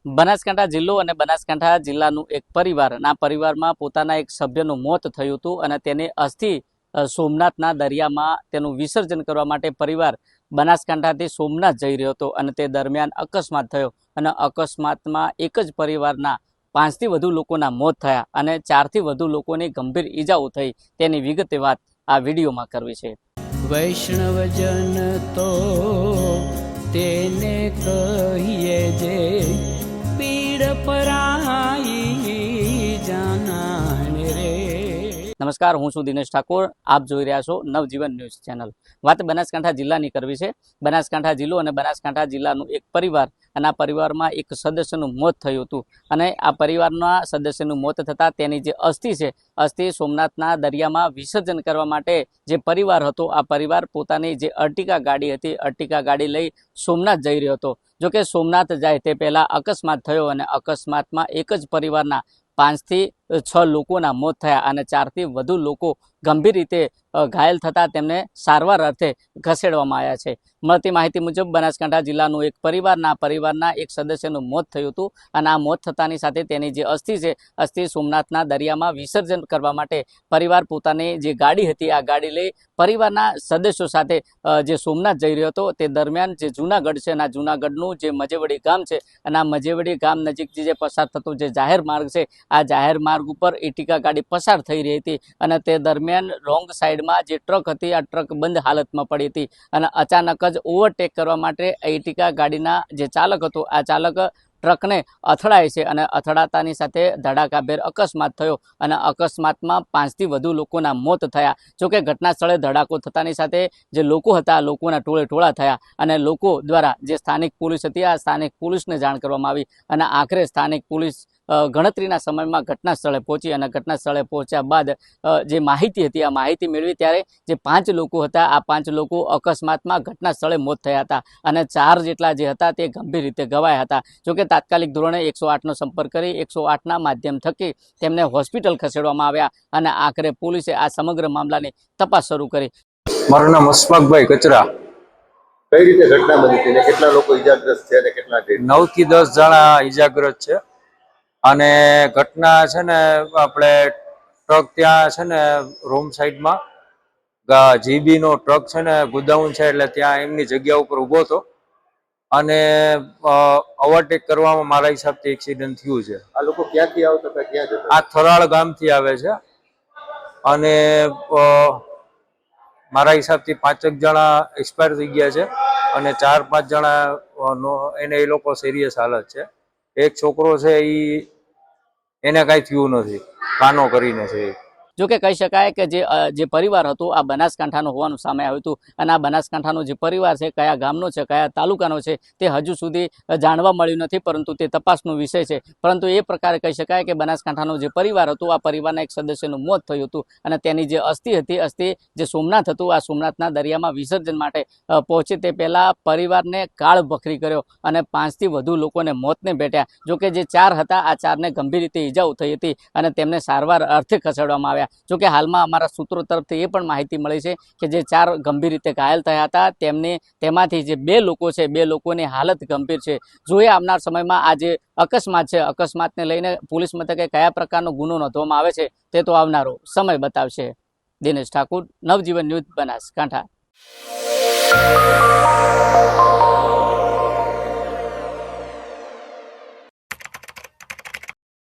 બનાસકાંઠા જિલ્લો અને બનાસકાંઠા જિલ્લાનું એક પરિવારના પરિવારમાં પોતાના એક સભ્યનું મોત થયું હતું અને તેની અસ્થિ સોમનાથના દરિયામાં તેનું વિસર્જન કરવા માટે પરિવાર બનાસકાંઠાથી સોમનાથ જઈ રહ્યો હતો અને તે દરમિયાન અકસ્માત થયો અને અકસ્માતમાં એક જ પરિવારના 5થી વધુ લોકોના મોત થયા અને 4થી વધુ લોકોની ગંભીર ઈજાઓ થઈ તેની વિગતે વાત આ વિડીયોમાં કરવી છે। વૈષ્ણવજન તો તેને કહીએ જે પીડ પરાઈ જાનાને રે। નમસ્કાર, હું છું દિનેશ ઠાકોર, આપ જોઈ રહ્યા છો નવજીવન ન્યૂઝ ચેનલ। વાત બનાસકાંઠા જિલ્લાની કરવી છે। બનાસકાંઠા જિલ્લો અને બનાસકાંઠા જિલ્લાનું એક પરિવાર અને આ પરિવારમાં એક સદસ્યનું મોત થયું હતું અને આ પરિવારના સદસ્યનું મોત થતાં તેની જે અસ્થિ છે અસ્થિ સોમનાથના દરિયામાં વિસર્જન કરવા માટે જે પરિવાર હતો આ પરિવાર પોતાની જે અર્ટિકા ગાડી હતી અર્ટિકા ગાડી લઈ સોમનાથ જઈ રહ્યો હતો। જોકે સોમનાથ જાય તે પહેલા અકસ્માત થયો અને અકસ્માતમાં એક જ પરિવારના 5થી 6 લોકોના મોત થયા અને 4થી વધુ લોકો ગંભીર રીતે ઘાયલ થતાં તેમને સારવાર અર્થે ખસેડવામાં આવ્યા છે। મળતી માહિતી મુજબ બનાસકાંઠા જિલ્લાનું એક પરિવારના એક સદસ્યનું મોત થયું હતું અને આ મોત થતાની સાથે તેની જે અસ્થિ છે અસ્થિ સોમનાથના દરિયામાં વિસર્જન કરવા માટે પરિવાર પોતાની જે ગાડી હતી આ ગાડી લઈ પરિવારના સદસ્યો સાથે જે સોમનાથ જઈ રહ્યો હતો તે દરમિયાન જે જૂનાગઢ છે અને આ જૂનાગઢનું જે મજેવડી ગામ છે અને આ મજેવડી ગામ નજીક જે પસાર થતું જે જાહેર માર્ગ છે આ જાહેર માર્ગ ઉપર ઇર્ટિકા ગાડી પસાર થઈ રહી હતી અને તે દરમિયાન રોંગ સાઈડમાં જે ટ્રક હતી આ ટ્રક બંધ હાલતમાં પડી હતી અને અચાનક જ ઓવરટેક કરવા માટે ઇર્ટિકા ગાડીના જે ચાલક હતો આ ચાલક ટ્રકને અથડાય છે અને અથડાતાની સાથે ધડાકાભેર અકસ્માત થયો અને અકસ્માતમાં 5થી વધુ લોકોના મોત થયા। જોકે ઘટના સ્થળે ધડાકો થતાની સાથે જે લોકો હતા લોકોના ટોળે ટોળા થયા અને લોકો દ્વારા જે સ્થાનિક પોલીસ હતી આ સ્થાનિક પોલીસને જાણ કરવામાં આવી અને આખરે સ્થાનિક પોલીસ ગણતરીના સમયમાં ઘટના સ્થળે પહોંચી અને ઘટના સ્થળે પહોંચ્યા બાદ જે માહિતી હતી આ માહિતી મેળવી ત્યારે જે 5 લોકો હતા આ 5 લોકો અકસ્માતમાં ઘટના સ્થળે મોત થયા હતા અને 4 જેટલા જે હતા તે ગંભીર રીતે ઘવાયા હતા। જોકે તાત્કાલિક ધોરણે 108નો સંપર્ક કરી 108ના માધ્યમ થકી તેમને હોસ્પિટલ ખસેડવામાં આવ્યા અને આખરે પોલીસે આ સમગ્ર મામલાની તપાસ શરૂ કરી। મારું નામ અશફાકભાઈ કચરા। કઈ રીતે ઘટના બની હતી ને કેટલા લોકો ઈજાગ્રસ્ત છે અને કેટલા 9 થી 10 જણા ઈજાગ્રસ્ત છે અને ઘટના છે ને આપણે ટ્રક ત્યાં છે ને રોમ સાઈડમાં જીબીનો ટ્રક છે ને ગોડાઉન છે એટલે ત્યાં એમની જગ્યા ઉપર ઊભો હતો અને ઓવરટેક કરવામાં મારા હિસાબથી એક્સિડન્ટ થયું છે। આ લોકો ક્યાંથી આવતા હતા ક્યાં જતા? આ થરાળ ગામથી આવે છે અને મારા હિસાબથી 5 જણા એક્સપાયર થઈ ગયા છે અને 4-5 જણા એને એ લોકો સિરિયસ હાલત છે। એક છોકરો છે એને કાંઈ થયું નથી, કાનો કરીને છે। જોકે કહી શકાય કે જે પરિવાર હતો આ બનાસકાંઠાનો હોવાનું સામે આવ્યું હતું અને આ બનાસકાંઠાનો જે પરિવાર છે કયા ગામનો છે કયા તાલુકાનો છે તે હજુ સુધી જાણવા મળ્યું નથી પરંતુ તે તપાસનો વિષય છે। પરંતુ એ પ્રકારે કહી શકાય કે બનાસકાંઠાનો જે પરિવાર હતો આ પરિવારના એક સદસ્યનું મોત થયું હતું અને તેની જે અસ્થિ હતી અસ્થિ જે સોમનાથ હતું આ સોમનાથના દરિયામાં વિસર્જન માટે પહોંચે તે પહેલાં પરિવારને કાળ બખરી કર્યો અને 5થી વધુ લોકોને મોતને ભેટ્યા। જોકે જે 4 હતા આ 4ને ગંભીર રીતે ઈજાઓ થઈ હતી અને તેમને સારવાર અર્થે ખસેડવામાં આવ્યા। જોકે હાલમાં અમારા સૂત્રો તરફથી એ પણ માહિતી મળી છે કે જે 4 ગંભીર રીતે ઘાયલ થયા હતા તેમાંથી જે 2 લોકો છે 2 લોકોની હાલત ગંભીર છે। જોઈએ આવનાર સમયમાં આ જે અકસ્માત છે અકસ્માતને લઈને પોલીસ મથકે કયા પ્રકારનો ગુનો નોંધવામાં આવે છે તે તો આવનારો સમય બતાવશે। દિનેશ ઠાકોર, નવજીવન ન્યૂઝ, બનાસકાંઠા।